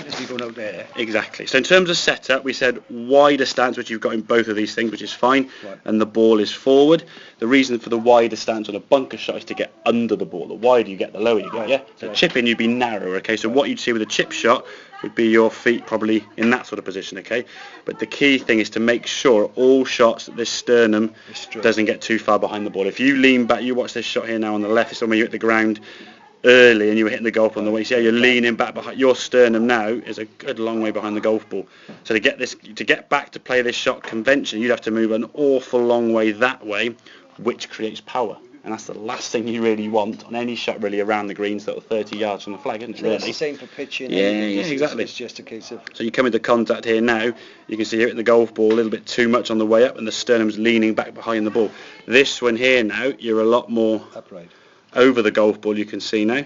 point is me going out there. Exactly. So in terms of setup, we said wider stance, which you've got in both of these things, which is fine, Right. and the ball is forward. The reason for the wider stance on a bunker shot is to get under the ball. The wider you get, the lower you get, yeah? So chipping, you'd be narrower, okay? So what you'd see with a chip shot would be your feet probably in that sort of position, okay? But the key thing is to make sure all shots that this sternum doesn't get too far behind the ball. If you lean back, you watch this shot here now on the left, it's when you hit the ground early and you were hitting the golf ball on the way. See how you're leaning back behind. Your sternum now is a good long way behind the golf ball. So to get back to play this shot convention, you'd have to move an awful long way that way, which creates power. And that's the last thing you really want on any shot really around the green, sort of 30 yards from the flag, isn't it? So Really? it's the same for pitching. Yeah, exactly. It's just a case of... So you come into contact here now, you can see you're hitting the golf ball a little bit too much on the way up and the sternum's leaning back behind the ball. This one here now, you're a lot more upright over the golf ball, you can see now.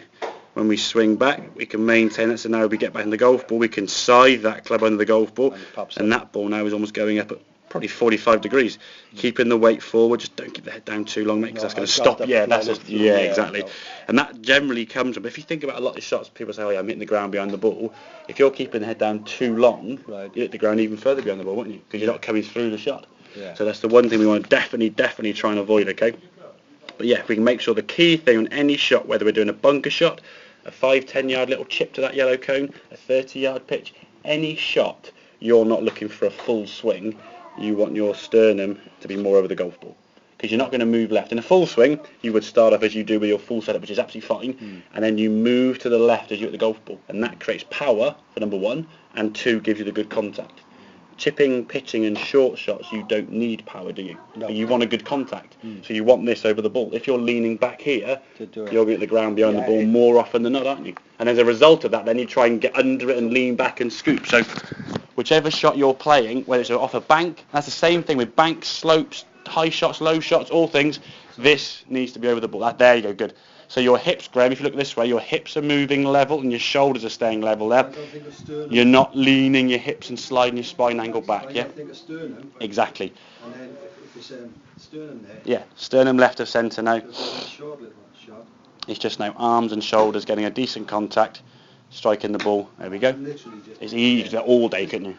When we swing back, we can maintain that. So now we get back in the golf ball, we can side that club under the golf ball, and that ball now is almost going up at probably 45 degrees. Keeping the weight forward, just don't keep the head down too long, mate, because that's going to stop. Yeah, that's just, exactly. And that generally comes from, if you think about a lot of shots, people say, oh yeah, I'm hitting the ground behind the ball. If you're keeping the head down too long, you hit the ground even further behind the ball, won't you? Because you're not coming through the shot. Yeah. So that's the one thing we want to definitely try and avoid, okay? But yeah, if we can make sure the key thing on any shot, whether we're doing a bunker shot, a 5-10 yard little chip to that yellow cone, a 30 yard pitch, any shot, you're not looking for a full swing. You want your sternum to be more over the golf ball, because you're not going to move left. In a full swing, you would start off as you do with your full setup, which is absolutely fine, and then you move to the left as you hit the golf ball, and that creates power for number one, and two, gives you the good contact. Chipping, pitching and short shots, you don't need power, do you? No. You want a good contact. So you want this over the ball. If you're leaning back here, you're going to hit the ground behind the ball more often than not, aren't you? And as a result of that, then you try and get under it and lean back and scoop. So whichever shot you're playing, whether it's off a bank, that's the same thing with banks, slopes, high shots, low shots, all things, this needs to be over the ball. There you go, good. So your hips, Graham, if you look this way, your hips are moving level and your shoulders are staying level there. You're not leaning your hips and sliding your spine angle back, yeah? Exactly. And then if it's sternum there... Yeah, sternum left of centre now. It's just now arms and shoulders getting a decent contact, striking the ball. There we go. It's easy to do that all day, couldn't you?